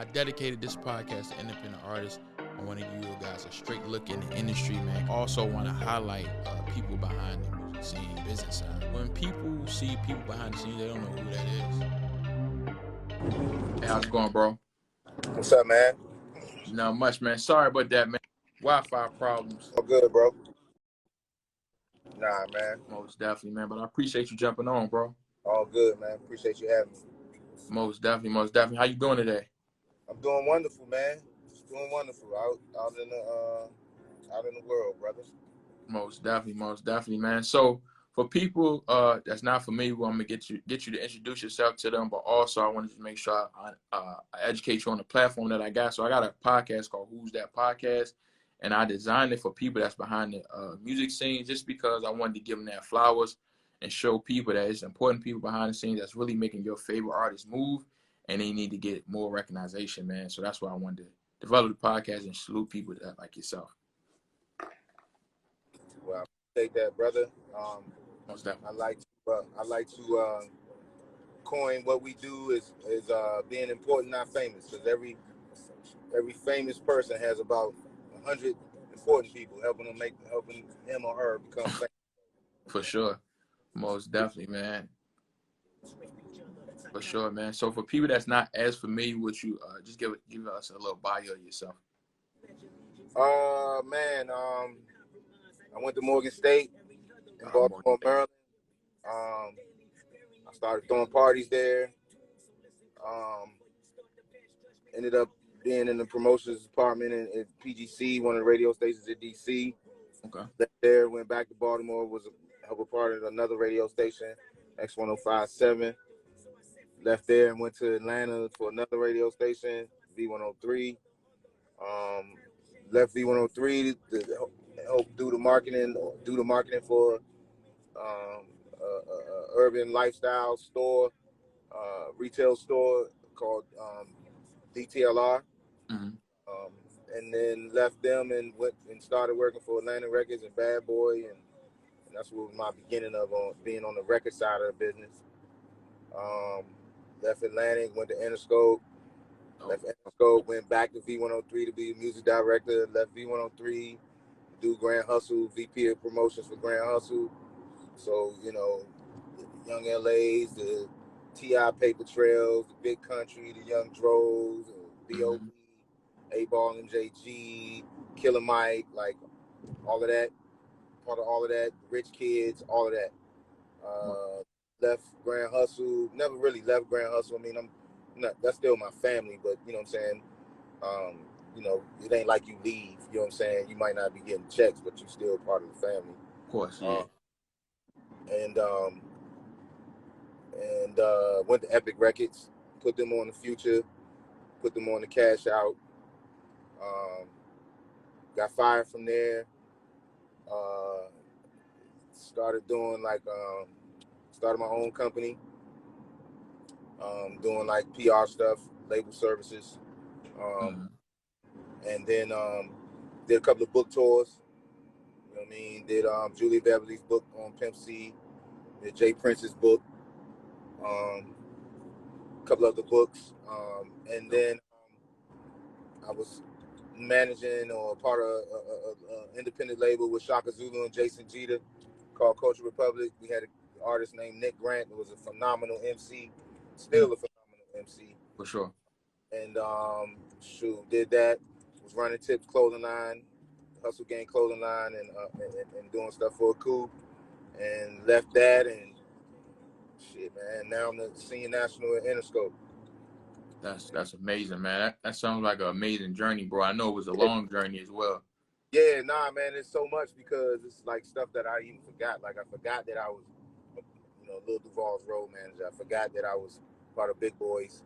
I dedicated this podcast to independent artists. I want to give you guys a straight look in the industry, man. Also want to highlight people behind the music scene, business side. When people see people behind the scenes, they don't know who that is. Hey, how's it going, bro? What's up, man? Not much, man. Sorry about that, man. Wi-Fi problems. All good, bro. Nah, man. Most definitely, man. But I appreciate you jumping on, bro. All good, man. Appreciate you having me. Most definitely, most definitely. How you doing today? I'm doing wonderful, man. Just doing wonderful out in the world, brother. Most definitely, man. So for people that's not familiar, I'm gonna get you to introduce yourself to them, but also I wanted to make sure I educate you on the platform that I got. So I got a podcast called Who's That Podcast, and I designed it for people that's behind the music scene, just because I wanted to give them that flowers and show people that it's important people behind the scenes that's really making your favorite artist move, and they need to get more recognition, man. So that's why I wanted to develop the podcast and salute people that like yourself. Well, I appreciate that, brother. Most definitely. I like to coin what we do is being important, not famous, because every famous person has about 100 important people helping him or her become famous. For sure. Most definitely, man. For sure, man. So for people that's not as familiar with you, just give us a little bio of yourself. Man, I went to Morgan State in Baltimore, Maryland. I started throwing parties there. Ended up being in the promotions department at PGC, one of the radio stations at DC. Okay. Left there, went back to Baltimore, was a part of another radio station, X1057. Left there and went to Atlanta for another radio station, V103. Left V103 to help do the marketing for urban lifestyle store, retail store called DTLR. Mm-hmm. And then left them and went and started working for Atlantic Records and Bad Boy, and that's what was my beginning of being on the record side of the business. Left Atlantic, went to Interscope. Left Interscope, went back to V103 to be a music director. Left V103, do Grand Hustle, VP of promotions for Grand Hustle. So, you know, the Young LAs, the T.I. Paper Trails, the Big Country, the Young Droves, B.O.B., A-Ball, MJG, Killer Mike, like all of that, part of all of that, Rich Kids, all of that. Left Grand Hustle, never really left Grand Hustle. I mean, that's still my family, but you know what I'm saying? You know, it ain't like you leave, you know what I'm saying? You might not be getting checks, but you're still part of the family. Of course, yeah. And went to Epic Records, put them on the Future, put them on the Cash Out. Got fired from there. Started doing started my own company, doing like PR stuff, label services. And then did a couple of book tours. You know what I mean? Did Julia Beverly's book on Pimp C, did Jay Prince's book, a couple other books. And then I was managing or part of an independent label with Shaka Zulu and Jason Jeter called Culture Republic. We had an artist named Nick Grant who was a phenomenal MC, still a phenomenal MC. For sure. And did that. Was running Tips clothing line, Hustle Gang clothing line, and doing stuff for a coup. And left that and shit, man. Now I'm the senior national at Interscope. That's amazing, man. That sounds like an amazing journey, bro. I know it was a long journey as well. Yeah, nah, man. It's so much because it's like stuff that I even forgot. Like I forgot that I was, you know, Lil Duval's road manager. I forgot that I was part of Big Boy's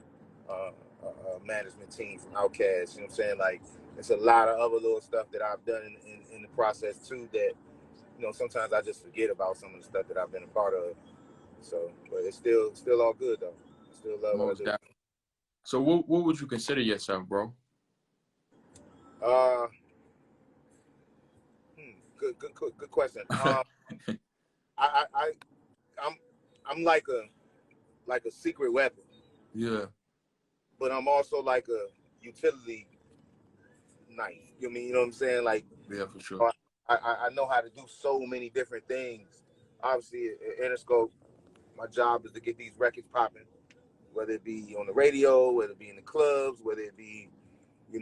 management team from Outkast. You know what I'm saying? Like it's a lot of other little stuff that I've done in the process too that, you know, sometimes I just forget about some of the stuff that I've been a part of. So, but it's still all good though. I still love what I do. So what would you consider yourself, bro? Good question. I'm like a secret weapon. Yeah. But I'm also like a utility knife. You know what I'm saying? Like, Yeah, for sure. I know how to do so many different things. Obviously, at Interscope, my job is to get these records popping, whether it be on the radio, whether it be in the clubs, whether it be, the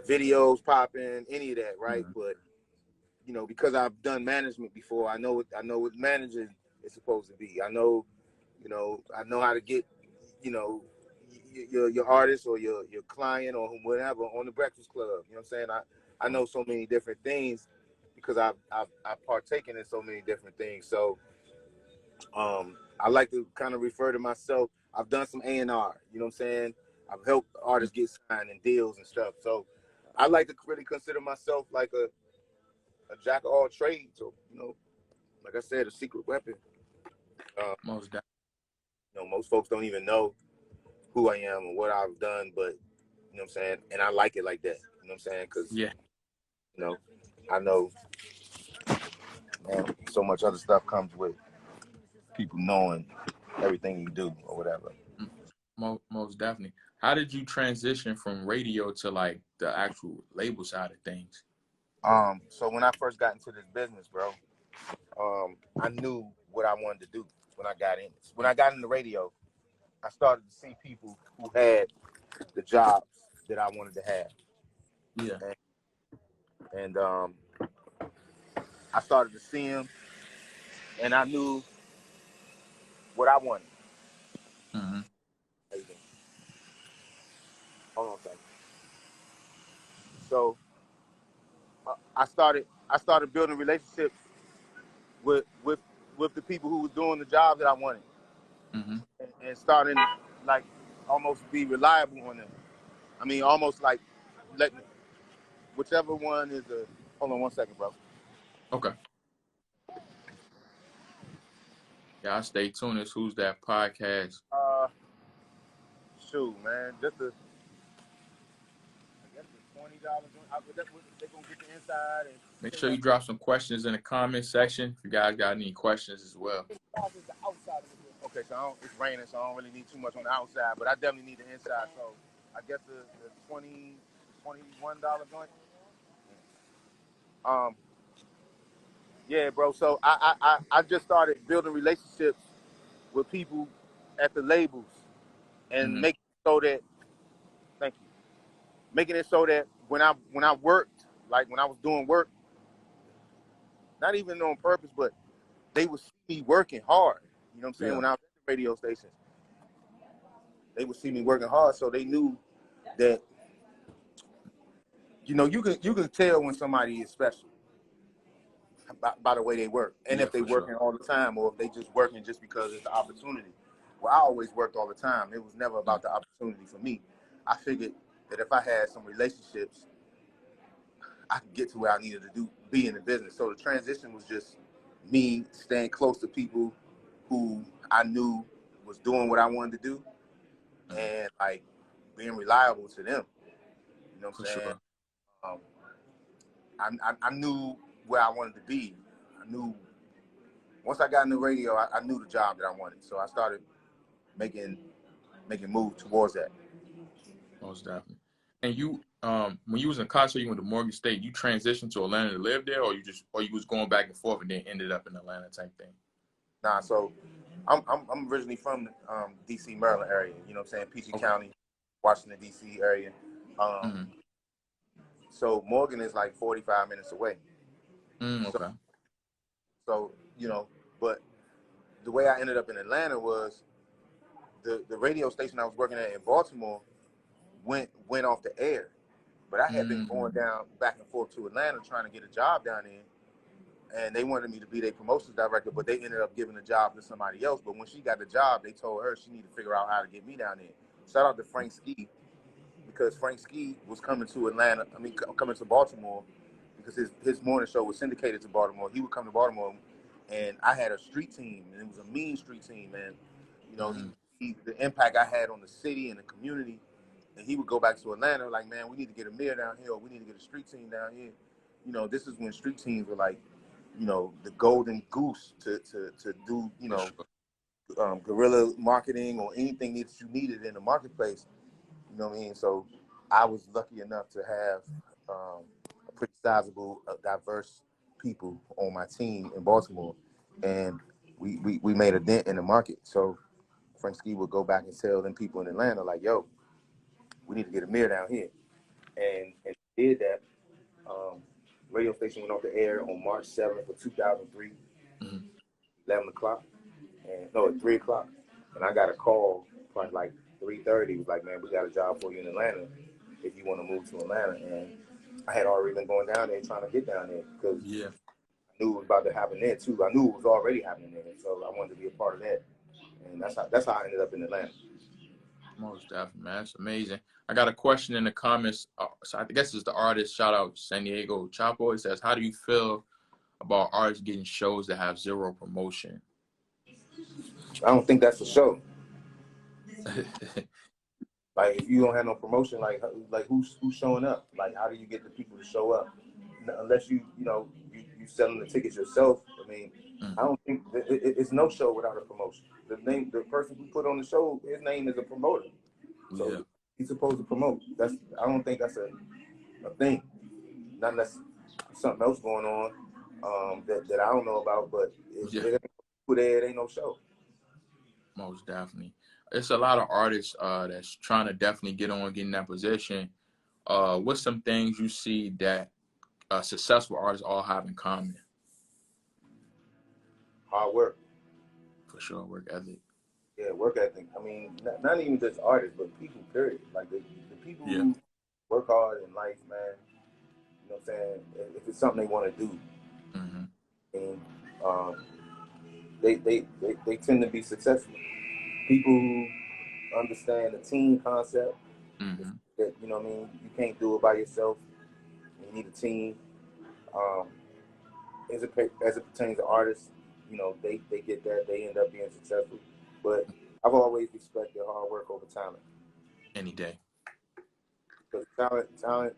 videos popping, any of that, right? Mm-hmm. But because I've done management before, I know what managing is supposed to be. I know how to get, your artist or your client or whatever on the Breakfast Club. You know what I'm saying? I know so many different things because I've partaken in so many different things. So I like to kind of refer to myself. I've done some A&R. You know what I'm saying? I've helped artists get signed and deals and stuff. So I like to really consider myself like a jack of all trades. So like I said, a secret weapon. Most definitely. Most folks don't even know who I am and what I've done, but what I'm saying, and I like it like that. You know what I'm saying? Because Yeah. I know, man, so much other stuff comes with people knowing everything you do or whatever. Most definitely. How did you transition from radio to like the actual label side of things? So when I first got into this business, bro, I knew what I wanted to do when I got in. When I got into radio, I started to see people who had the jobs that I wanted to have. Yeah. And I started to see them, and I knew what I wanted. Mm-hmm. Hold on a second. So I started building relationships with the people who was doing the job that I wanted, Mm-hmm. and starting like almost be reliable on them. I mean, almost like letting whichever one is the. Hold on one second, bro. Okay. Yeah, stay tuned. It's Who's That Podcast. Shoot, man, just a. I guess the $20. They're gonna get the inside and. Make sure you drop some questions in the comment section if you guys got any questions as well. Okay, so it's raining, so I don't really need too much on the outside, but I definitely need the inside. So I guess the $21 joint. Yeah, bro. So I just started building relationships with people at the labels and Mm-hmm. making it so that thank you. Making it so that when I worked, like when I was doing work, not even on purpose, but they would see me working hard. You know what I'm saying? Yeah. When I was at the radio station, they would see me working hard, so they knew that you can tell when somebody is special by the way they work, and Yeah, if they for sure. working all the time, or if they just working just because it's the opportunity. Well, I always worked all the time. It was never about the opportunity for me. I figured that if I had some relationships, I could get to where I needed to be in the business. So the transition was just me staying close to people who I knew was doing what I wanted to do, and like being reliable to them. You know what For I'm saying? sure. Um, I knew where I wanted to be. I knew once I got in the radio, I knew the job that I wanted. So I started making moves towards that. Most definitely. And you, when you was in college, so you went to Morgan State, you transitioned to Atlanta to live there, or you was going back and forth and then ended up in Atlanta type thing? Nah, so I'm originally from D.C., Maryland area. You know what I'm saying? PG Okay. County, Washington D.C. area. Mm-hmm. So Morgan is like 45 minutes away. So, Okay. so but the way I ended up in Atlanta was the radio station I was working at in Baltimore went off the air. But I had been going down back and forth to Atlanta trying to get a job down there, and they wanted me to be their promotions director, but they ended up giving the job to somebody else. But when she got the job, they told her she needed to figure out how to get me down there. Shout out to Frank Ski, because Frank Ski was coming to Atlanta. I mean, coming to Baltimore because his morning show was syndicated to Baltimore. He would come to Baltimore, and I had a street team, and it was a mean street team, man. The impact I had on the city and the community. And he would go back to Atlanta like, man, we need to get a mayor down here, or we need to get a street team down here. This is when street teams were like, the golden goose to do, For sure. guerrilla marketing or anything that you needed in the marketplace. You know what I mean? So I was lucky enough to have a pretty sizable, diverse people on my team in Baltimore, and we made a dent in the market. So Frank Ski would go back and tell them people in Atlanta, like, yo, we need to get Amir down here. And did that. Radio station went off the air on March 7th of 2003, 11 o'clock, and no, at 3 o'clock. And I got a call probably like 3:30. It was like, man, we got a job for you in Atlanta if you want to move to Atlanta. And I had already been going down there trying to get down there because I knew it was about to happen there too. I knew it was already happening there, so I wanted to be a part of that. And that's how I ended up in Atlanta. Most definitely, man. That's amazing. I got a question in the comments. So I guess it's the artist. Shout out San Diego Chapo. It says, how do you feel about artists getting shows that have zero promotion? I don't think that's a show. Like, if you don't have no promotion, like who's showing up? Like, how do you get the people to show up? Unless you selling the tickets yourself. I mean, I don't think it's no show without a promotion. The person who put on the show, his name is a promoter, so he's supposed to promote. I don't think that's a thing. Not unless something else going on that I don't know about. But it ain't no show. Most definitely. It's a lot of artists that's trying to definitely get in that position. What's some things you see that successful artists all have in common? Hard work. For sure, work ethic. Yeah, work ethic. I mean, not even just artists, but people, period. Like the people who work hard in life, man, you know what I'm saying? If it's something they want to do, and they tend to be successful. People who understand the team concept, that, you know what I mean? You can't do it by yourself. You need a team. As it pertains to artists, you know, they get that. They end up being successful. But I've always respected hard work over talent. Any day. Because talent,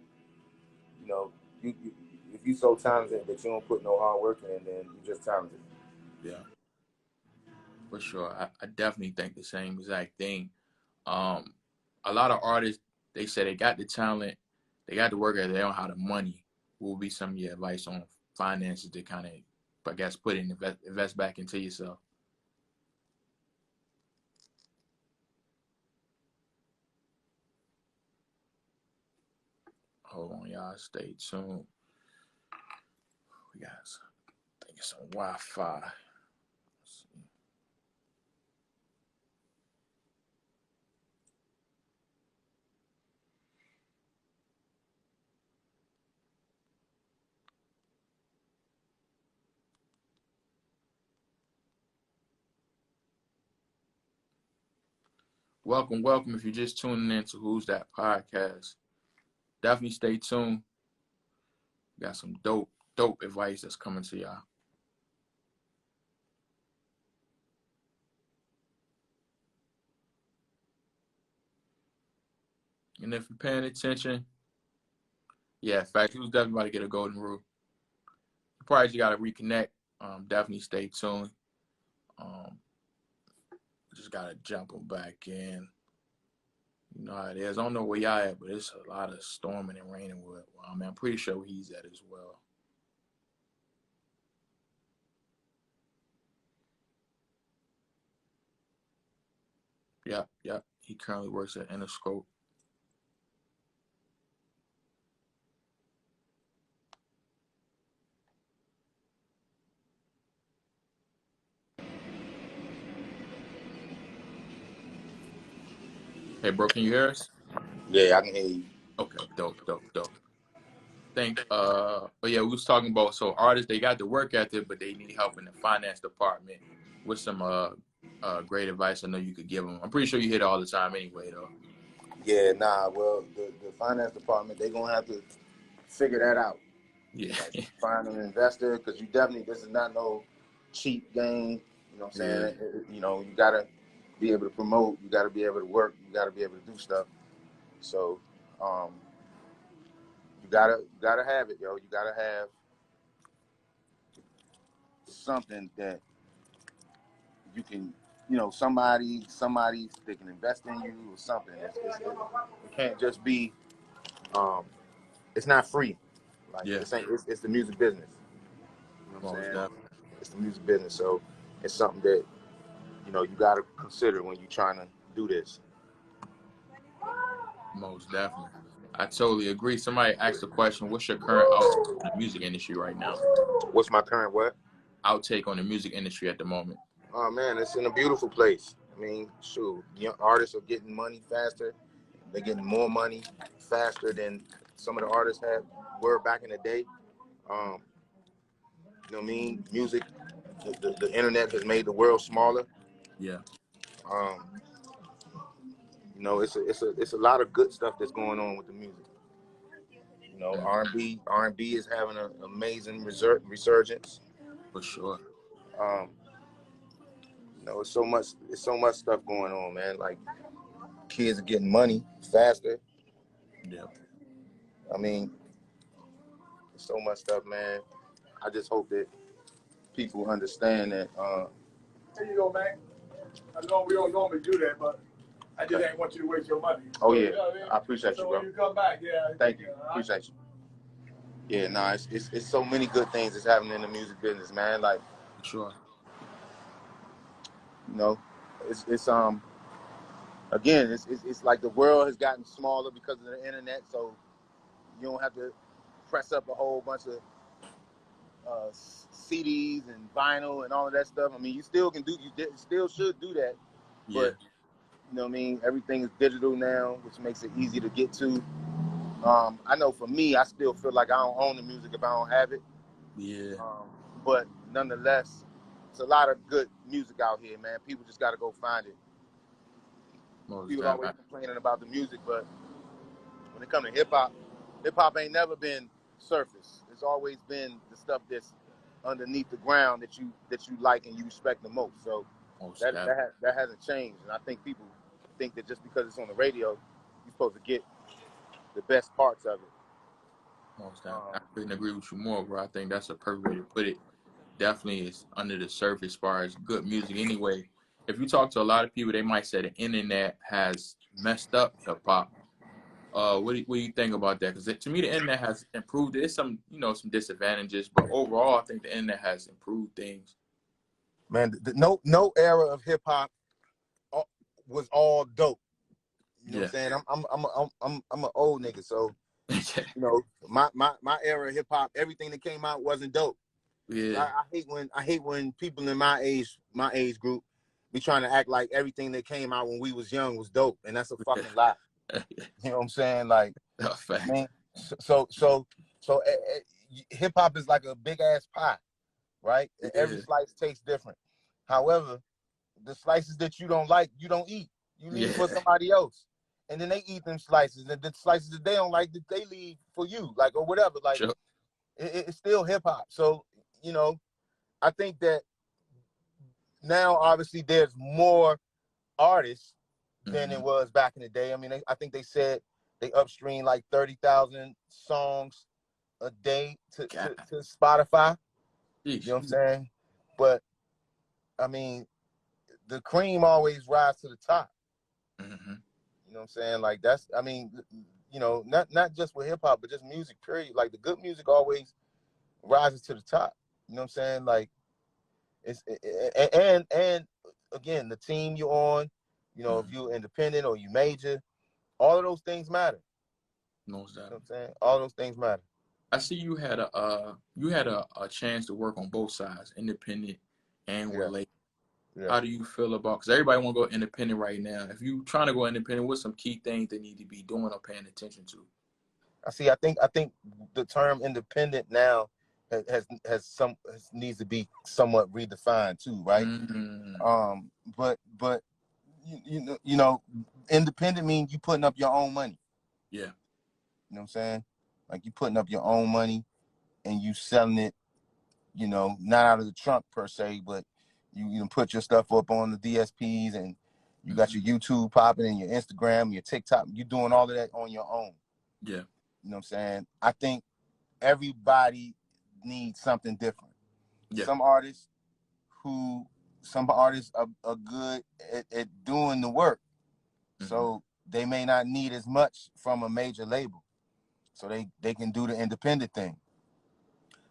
you know, you if you so talented that you don't put no hard work in, then you're just talented. Yeah, for sure. I definitely think the same exact thing. A lot of artists, they say they got the talent, they got the work ethic, they don't have the money. What would be some of your advice on finances to kind of, I guess, put in, invest back into yourself? Hold on, y'all. Stay tuned. We got, I think it's some Wi-Fi. Let's see. Welcome, welcome. If you're just tuning in to Who's That Podcast, definitely stay tuned. We got some dope advice that's coming to y'all. And if you're paying attention, yeah, in fact, who's definitely about to get a golden rule. You probably just got to reconnect. Definitely stay tuned. Just got to jump them back in. You know how it is. I don't know where y'all at, but it's a lot of storming and raining. I mean, I'm pretty sure he's at as well. Yep. He currently works at Interscope. Hey, bro, can you hear us? Yeah, I can hear you. Okay, dope. But yeah, we was talking about, so artists, they got the work ethic, but they need help in the finance department. With some great advice I know you could give them. I'm pretty sure you hit it all the time anyway, though. Yeah, well, the finance department, they're gonna have to figure that out. Yeah. Like, find an investor, because this is not no cheap game. You know what I'm saying? Yeah. You know, you gotta be able to promote. You gotta be able to work. You gotta be able to do stuff. So, you gotta have it, yo. You gotta have something that you can, you know, somebody that can invest in you or something. It can't just be it's not free. Like Yeah. it's the music business. You know what I'm Most saying? definitely. It's the music business. So it's something that, you know, you got to consider when you're trying to do this. Most definitely. I totally agree. Somebody asked the question, what's your current outtake on the music industry right now? What's my current what? Outtake on the music industry at the moment. Oh man, it's in a beautiful place. I mean, shoot, young artists are getting money faster. They're getting more money faster than some of the artists were back in the day. You know what I mean? Music, the internet has made the world smaller. Yeah. You know, it's a lot of good stuff that's going on with the music. You know, R&B is having an amazing resurgence. For sure. You know, it's so much stuff going on, man. Like kids are getting money faster. Yeah. I mean, so much stuff, man. I just hope that people understand that. There you go, man. I know we don't normally do that, but I just ain't want you to waste your money. Oh yeah, you know what I mean? I appreciate you, bro. When you come back, Thank you. Appreciate you. Yeah, nah, it's so many good things that's happening in the music business, man. Like, For sure. you know, it's again, it's like the world has gotten smaller because of the internet, so you don't have to press up a whole bunch of CDs and vinyl and all of that stuff. I mean, you still still should do that, Yeah. but you know what I mean? Everything is digital now, which makes it easy to get to. I know for me, I still feel like I don't own the music if I don't have it. Yeah. But nonetheless, it's a lot of good music out here, man. People just got to go find it. Most People definitely. always complaining about the music, but when it comes to hip-hop ain't never been surface. It's always been the stuff that's underneath the ground that you like and you respect the most. So Most that definitely. that hasn't changed. And I think people think that just because it's on the radio, you're supposed to get the best parts of it. Most definitely. I couldn't agree with you more, bro. I think that's a perfect way to put it. Definitely is under the surface as far as good music anyway. If you talk to a lot of people, they might say the internet has messed up hip hop. What do you think about that? Because to me, the internet has improved. There's some, some disadvantages, but overall, I think the internet has improved things. Man, no era of hip hop was all dope. You know what I'm saying? I'm an old nigga, so you know my era of hip hop, everything that came out wasn't dope. Yeah. I hate when people in my age group be trying to act like everything that came out when we was young was dope, and that's a fucking lie. You know what I'm saying? Like, man, so hip hop is like a big ass pie, right? Yeah. Every slice tastes different. However, the slices that you don't like, you don't eat. You leave for somebody else, and then they eat them slices, and the slices that they don't like, that they leave for you, like, or whatever. Like, sure. It's still hip hop. So, you know, I think that now obviously there's more artists than it was back in the day. I mean, I think they said they upstream like 30,000 songs a day to Spotify. You know what I'm saying? But I mean, the cream always rise to the top. Mm-hmm. You know what I'm saying? Like I mean, you know, not just with hip hop, but just music, period. Like the good music always rises to the top. You know what I'm saying? Like and again, the team you're on, you know, if you're independent or you major, all of those things matter. No, you know what I'm saying? All those things matter. I see you had a chance to work on both sides, independent and with label. Yeah. How do you feel about? Because everybody want to go independent right now. If you trying to go independent, what's some key things they need to be doing or paying attention to? I think the term independent now needs to be somewhat redefined too, right? Mm-hmm. But you know, independent means you putting up your own money. Yeah. You know what I'm saying? Like you putting up your own money and you selling it, you know, not out of the trunk per se, but you put your stuff up on the DSPs and you got your YouTube popping and your Instagram, your TikTok, you're doing all of that on your own. Yeah. You know what I'm saying? I think everybody needs something different. Yeah. Some artists are good at doing the work. Mm-hmm. So they may not need as much from a major label. so they can do the independent thing.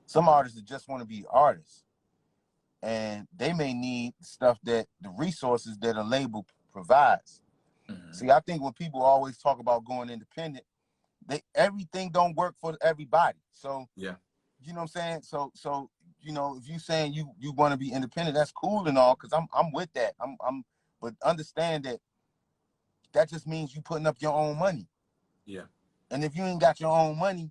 Some artists that just want to be artists, and they may need stuff that the resources that a label provides. See, I think when people always talk about going independent, everything don't work for everybody. So yeah, you know what I'm saying? So you know, if you saying you want to be independent, that's cool and all, because I'm with that. But understand that just means you putting up your own money. yeah. And if you ain't got your own money,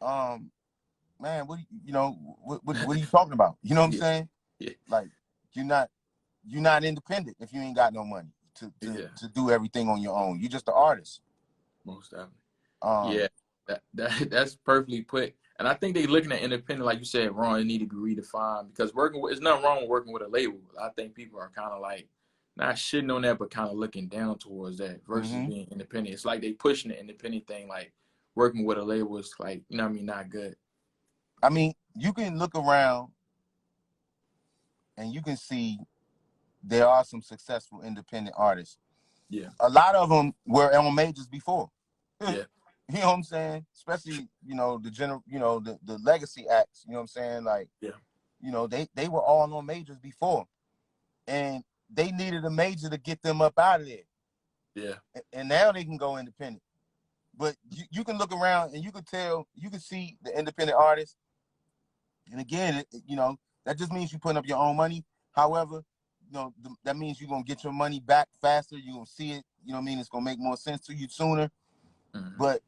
man, what are you talking about? You know what I'm Yeah, saying? yeah, Like you're not independent if you ain't got no money to do everything on your own. You're just an artist. most definitely. Um, Yeah, that's perfectly put. And I think they looking at independent, like you said, wrong. It need to be redefined because it's nothing wrong with working with a label. I think people are kind of like not shitting on that, but kind of looking down towards that versus being independent. It's like they pushing the independent thing, like working with a label is like, you know what I mean, not good. I mean, you can look around and you can see there are some successful independent artists. Yeah, A lot of them were on majors before. yeah, You know what I'm saying? Especially, the legacy acts, you know what I'm saying? Like, yeah, they were all on majors before. And they needed a major to get them up out of there. yeah, And now they can go independent. But you can look around and you can see the independent artists. And again, that just means you putting up your own money. However, that means you're going to get your money back faster. You're going to see it. You know what I mean? It's going to make more sense to you sooner. But,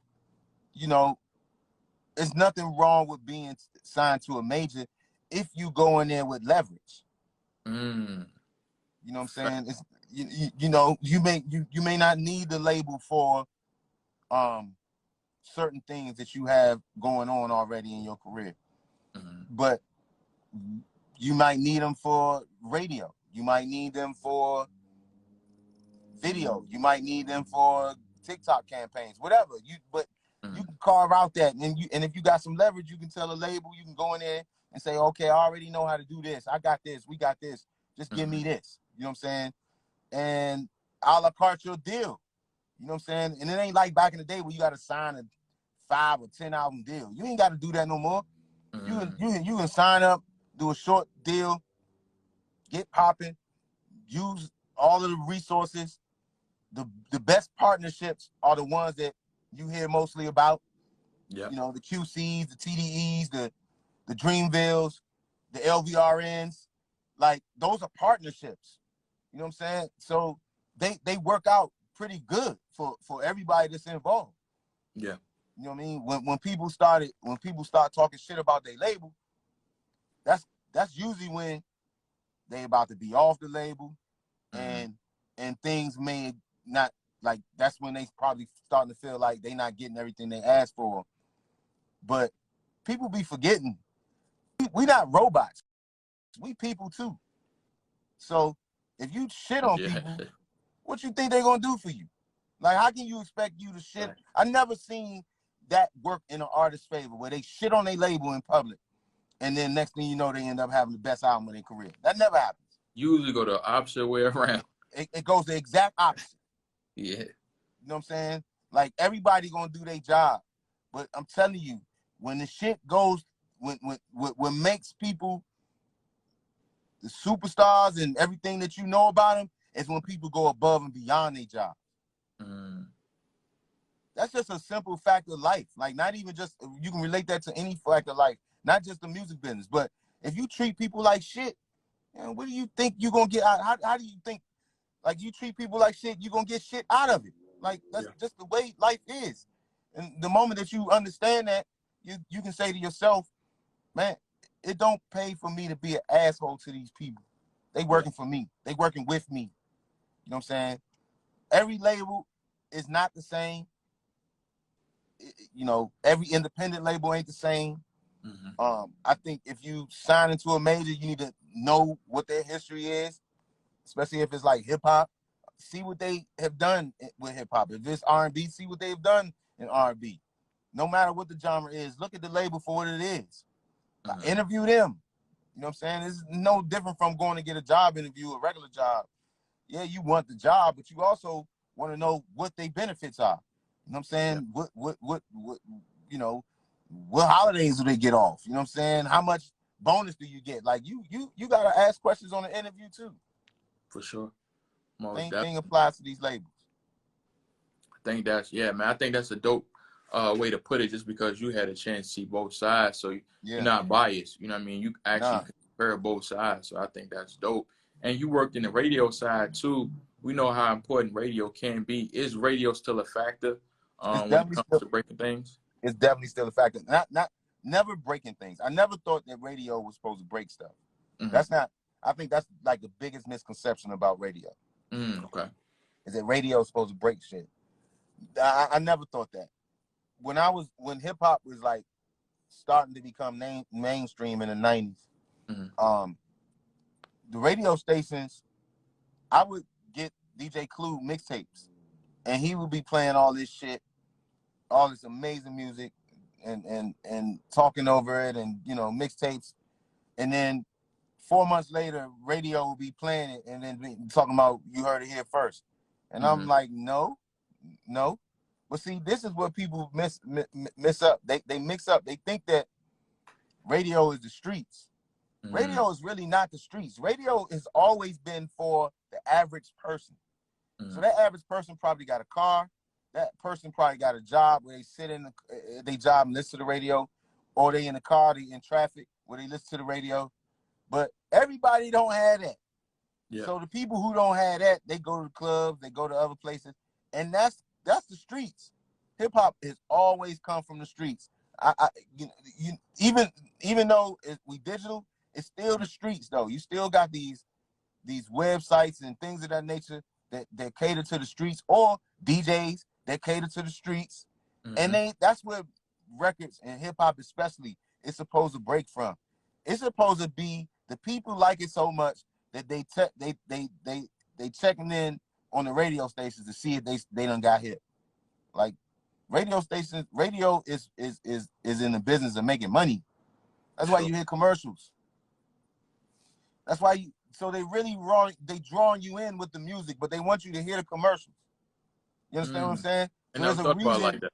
there's nothing wrong with being signed to a major if you go in there with leverage. You know what I'm saying? It's you may not need the label for certain things that you have going on already in your career, but you might need them for radio. You might need them for video. You might need them for TikTok campaigns, whatever. You can carve out that, and if you got some leverage, you can tell a label. You can go in there and say, okay, I already know how to do this. I got this. We got this. Just give me this. You know what I'm saying? And a la carte your deal. You know what I'm saying? And it ain't like back in the day where you got to sign a 5 or 10 album deal. You ain't got to do that no more. You can sign up, do a short deal, get popping, use all of the resources. The best partnerships are the ones that you hear mostly about. yeah. The QCs, the TDEs, the Dreamvilles, the LVRNs. Like, those are partnerships. You know what I'm saying? So they work out pretty good for everybody that's involved. Yeah. You know what I mean? When people start talking shit about their label, that's usually when they about to be off the label, and things may not, like, that's when they probably starting to feel like they not getting everything they asked for. But people be forgetting, we not robots. We people too. So if you shit on people, what you think they're gonna do for you? Like, how can you expect you to shit? Right. I never seen that work in an artist's favor, where they shit on their label in public, and then next thing you know, they end up having the best album of their career. That never happens. Usually go the opposite way around. It goes the exact opposite. Yeah. You know what I'm saying? Like, everybody gonna do their job, but I'm telling you, when the shit goes, when makes people the superstars and everything that you know about them, is when people go above and beyond their job. That's just a simple fact of life. Like, not even just, you can relate that to any fact of life, not just the music business. But if you treat people like shit, what do you think you're gonna get out? How do you think, like, you treat people like shit, you're gonna get shit out of it? Like, that's just the way life is. And the moment that you understand that, you can say to yourself, man, it don't pay for me to be an asshole to these people. They working for me. They working with me. You know what I'm saying? Every label is not the same. Every independent label ain't the same. I think if you sign into a major, you need to know what their history is, especially if it's like hip hop. See what they have done with hip hop. If it's R&B, see what they've done in R&B. No matter what the genre is, look at the label for what it is. Interview them. You know what I'm saying? It's no different from going to get a job interview, a regular job. Yeah, you want the job, but you also want to know what their benefits are. You know what I'm saying? What you know, what holidays do they get off? You know what I'm saying? How much bonus do you get? Like you gotta ask questions on the interview too. For sure. Same thing applies to these labels. I think that's man. I think that's a dope way to put it, just because you had a chance to see both sides, so you're not biased. You know what I mean? You actually compare both sides, so I think that's dope. And you worked in the radio side too. We know how important radio can be. Is radio still a factor when it comes to breaking things? It's definitely still a factor. Not never breaking things. I never thought that radio was supposed to break stuff. That's not. I think that's like the biggest misconception about radio. Okay. Is that radio is supposed to break shit? I never thought that. When hip hop was like starting to become mainstream in the 90s, the radio stations, I would get DJ Clue mixtapes, and he would be playing all this shit, all this amazing music, and talking over it, and mixtapes, and then 4 months later, radio will be playing it, and then talking about you heard it here first, and I'm like, no. But see, this is what people miss up. They mix up. They think that radio is the streets. Radio is really not the streets. Radio has always been for the average person. So that average person probably got a car. That person probably got a job where they sit in their job and listen to the radio, or they in the car, they in traffic where they listen to the radio. But everybody don't have that. Yeah. So the people who don't have that, they go to the clubs, they go to other places, and that's the streets. Hip hop has always come from the streets. Even though we digital, it's still the streets though. You still got these websites and things of that nature that cater to the streets, or DJs that cater to the streets, and that's where records and hip hop especially is supposed to break from. It's supposed to be the people like it so much that they checking in on the radio stations to see if they done got hit. Like radio stations, radio is in the business of making money. That's why you hear commercials. That's why so they really drawing you in with the music, but they want you to hear the commercials. You understand what I'm saying? And there's a reason like that.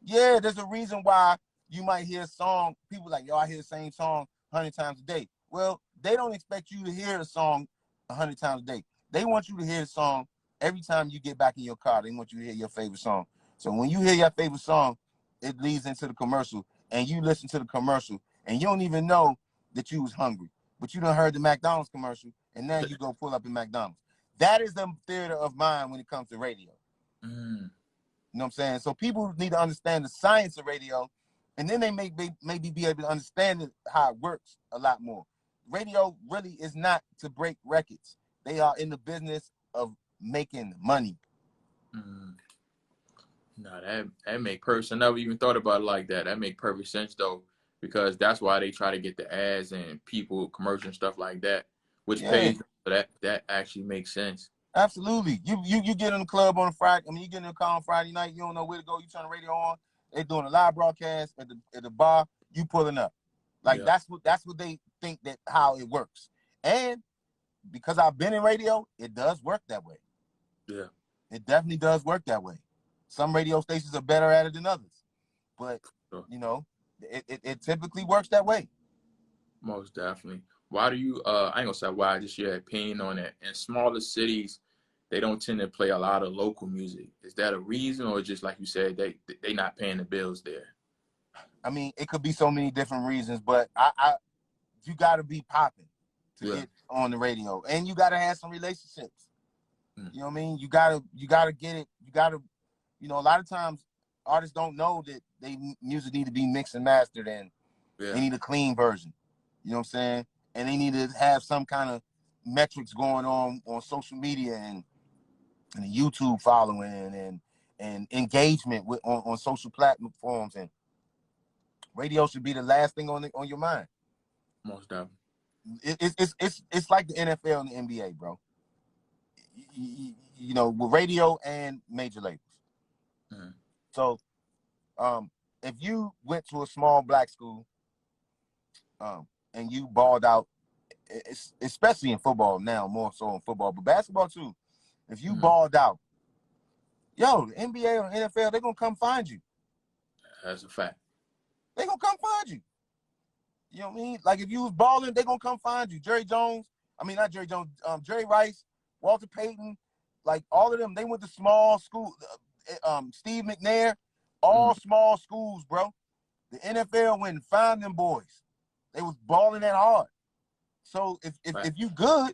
Yeah, there's a reason why you might hear a song, people like, yo, I hear the same song 100 times a day. Well, they don't expect you to hear the song 100 times a day. They want you to hear the song every time you get back in your car. They want you to hear your favorite song. So when you hear your favorite song, it leads into the commercial, and you listen to the commercial, and you don't even know that you was hungry, but you done heard the McDonald's commercial, and now you go pull up in McDonald's. That is the theater of mind when it comes to radio. You know what I'm saying? So people need to understand the science of radio, and then they maybe be able to understand how it works a lot more. Radio really is not to break records. They are in the business of making money. No, that make perfect sense. I never even thought about it like that. That make perfect sense though, because that's why they try to get the ads and people commercial and stuff like that, which pays them. That actually makes sense. Absolutely. You get in the club on a Friday. I mean, you get in the car on Friday night. You don't know where to go. You turn the radio on. They doing a live broadcast at the bar. You pulling up. Like that's what they think that how it works. And because I've been in radio, it does work that way. Yeah. It definitely does work that way. Some radio stations are better at it than others, but it typically works that way. Most definitely. Why do you? I ain't gonna say why. Just your opinion on it. In smaller cities, they don't tend to play a lot of local music. Is that a reason, or just like you said, they not paying the bills there? I mean, it could be so many different reasons, but you got to be popping to get on the radio, and you got to have some relationships. You know what I mean? You gotta get it. You gotta, a lot of times artists don't know that they music need to be mixed and mastered, and they need a clean version. You know what I'm saying? And they need to have some kind of metrics going on social media and a YouTube following and engagement on social platforms, and radio should be the last thing on your mind. Most definitely. It's like the NFL and the NBA, bro. With radio and major labels. So, if you went to a small black school, and you balled out, especially in football now, more so in football, but basketball too. If you balled out, Yo, the NBA or NFL, they're gonna come find you. That's a fact. They're gonna come find you. You know what I mean? Like if you was balling, they're gonna come find you. Jerry Rice, Walter Payton, like all of them, they went to small school. Steve McNair, all small schools, bro. The NFL went and found them boys. They was balling that hard. So if you good,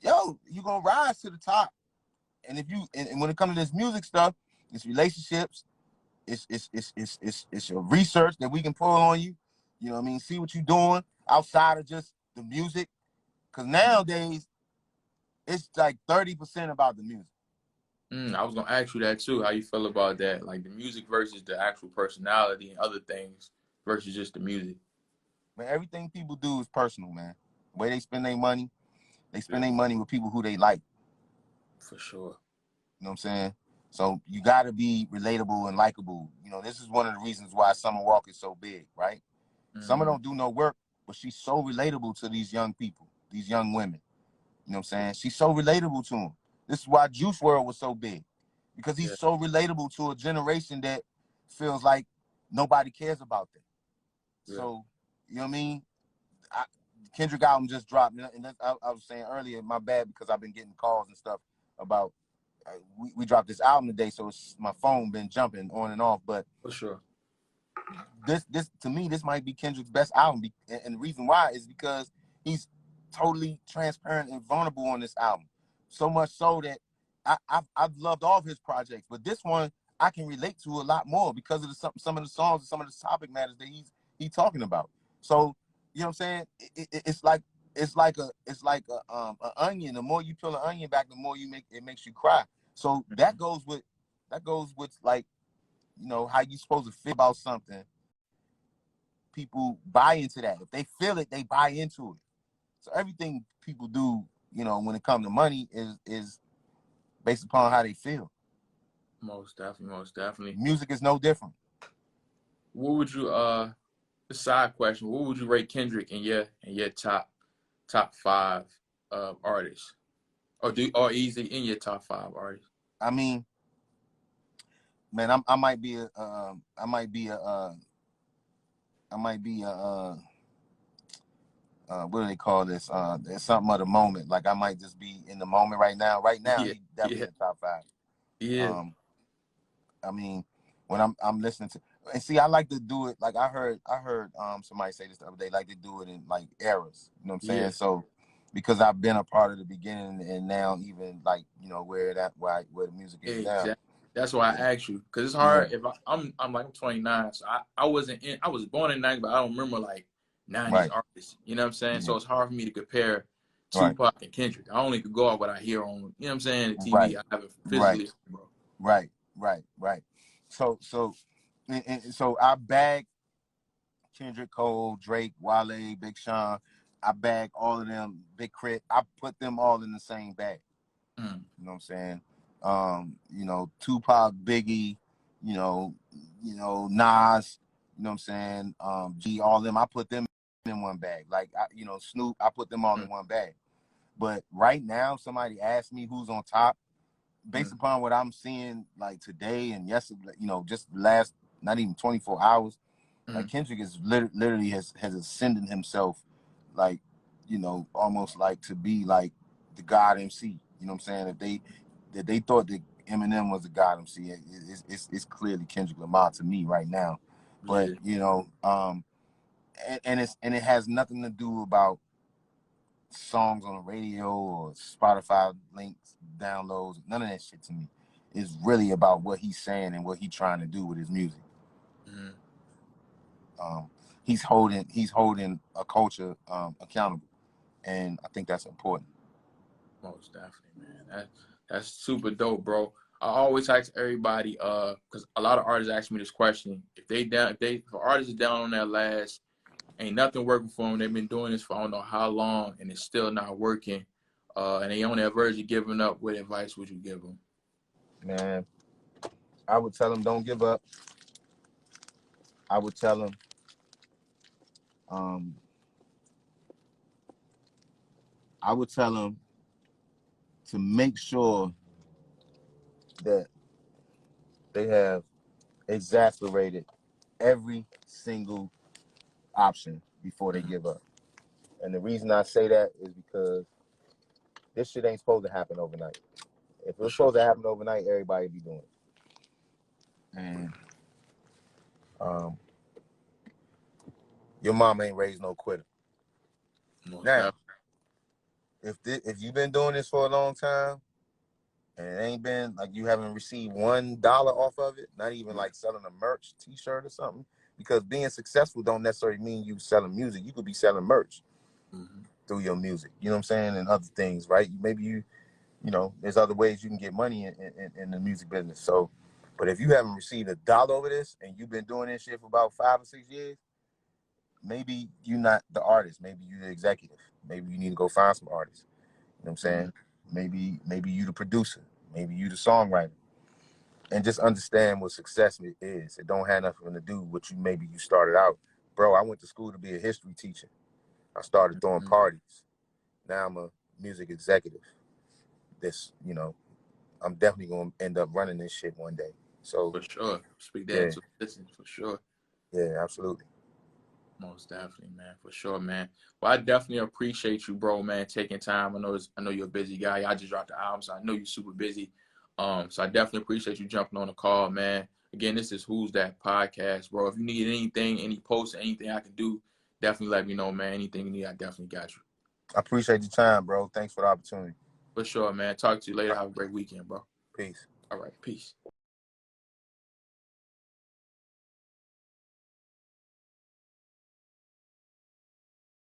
yo, you gonna rise to the top. And if you and when it comes to this music stuff, it's relationships, it's your research that we can pull on you. You know what I mean? See what you're doing outside of just the music. Cause nowadays it's like 30% about the music. I was gonna ask you that too. How you feel about that? Like the music versus the actual personality and other things versus just the music. Man, everything people do is personal, man. The way they spend their money with people who they like. For sure. You know what I'm saying? So you gotta be relatable and likable. You know, this is one of the reasons why Summer Walker is so big, right? Summer don't do no work, but she's so relatable to these young people, these young women. You know what I'm saying? She's so relatable to them. This is why Juice WRLD was so big, because he's so relatable to a generation that feels like nobody cares about them. So, you know what I mean? Kendrick album just dropped, and I was saying earlier, my bad, because I've been getting calls and stuff about, we dropped this album today, so my phone been jumping on and off, but for sure. This to me, this might be Kendrick's best album, and the reason why is because he's totally transparent and vulnerable on this album. So much so that I've loved all of his projects, but this one I can relate to a lot more because of some of the songs and some of the topic matters that he's talking about. So you know what I'm saying? It's like an onion. The more you peel an onion back, the more it makes you cry. So that goes with like, you know, how you supposed to feel about something. People buy into that. If they feel it, they buy into it. So everything people do, you know, when it comes to money is based upon how they feel. Most definitely. Music is no different. What would you the side question, what would you rate Kendrick in your top 5 artists? Or easy in your top 5 artists? I mean, man, I might be a what do they call this? It's something of the moment. Like I might just be in the moment right now. Right now, he definitely in the top 5. Yeah. I mean, when I'm listening to, and see, I like to do it. Like I heard somebody say this the other day. Like to do it in like eras. You know what I'm saying? So because I've been a part of the beginning and now even like, you know, where the music is now. That's why I asked you, because it's hard. If I'm 29, so I was born in 90, but I don't remember like 90s artists. You know what I'm saying? So it's hard for me to compare Tupac and Kendrick. I only could go off what I hear on, you know what I'm saying, the TV. I haven't physically, bro. Right. So I bag Kendrick, Cole, Drake, Wale, Big Sean. I bag all of them, Big Crit. I put them all in the same bag. You know what I'm saying? You know, Tupac, Biggie, you know, Nas, you know what I'm saying? G, all of them, I put them in one bag. Like, you know, Snoop, I put them all in one bag. But right now, somebody asked me who's on top, based upon what I'm seeing like today and yesterday, you know, just the last, not even 24 hours, like Kendrick is literally has ascended himself, like, you know, almost like to be like the God MC. You know what I'm saying? If they thought that Eminem was a God MC, it's clearly Kendrick Lamar to me right now. But you know, and it has nothing to do about songs on the radio or Spotify links, downloads, none of that shit to me. It's really about what he's saying and what he's trying to do with his music. He's holding a culture accountable, and I think that's important. Most definitely, man. That's super dope, bro. I always ask everybody, because a lot of artists ask me this question: if artists is down on their last, ain't nothing working for them. They've been doing this for I don't know how long, and it's still not working. And they on their verge of giving up. What advice would you give them? Man, I would tell them don't give up. I would tell them, to make sure that they have exasperated every single option before they give up. And the reason I say that is because this shit ain't supposed to happen overnight. If it was supposed to happen overnight, everybody be doing it. And your mom ain't raised no quitter. Now, if you've been doing this for a long time, and it ain't been like you haven't received $1 off of it, not even like selling a merch t-shirt or something, because being successful don't necessarily mean you selling music. You could be selling merch through your music, you know what I'm saying, and other things, right? Maybe you know, there's other ways you can get money in the music business. So, but if you haven't received $1 over this and you've been doing this shit for about 5 or 6 years, maybe you're not the artist. Maybe you're the executive. Maybe you need to go find some artists. You know what I'm saying? Maybe you the producer. Maybe you the songwriter. And just understand what success is. It don't have nothing to do with maybe you started out. Bro, I went to school to be a history teacher. I started throwing parties. Now I'm a music executive. This, you know, I'm definitely going to end up running this shit one day. So for sure, speak that to listen for sure. Yeah, absolutely. Most definitely, man, for sure, man. Well, I definitely appreciate you, bro, man, taking time. I know you're a busy guy. I just dropped the album, so I know you're super busy. So I definitely appreciate you jumping on the call, man. Again, this is Who's That Podcast, bro. If you need anything, any posts, anything I can do, definitely let me know, man. Anything you need, I definitely got you. I appreciate your time, bro. Thanks for the opportunity. For sure, man. Talk to you later. Have a great weekend, bro. Peace. All right, peace.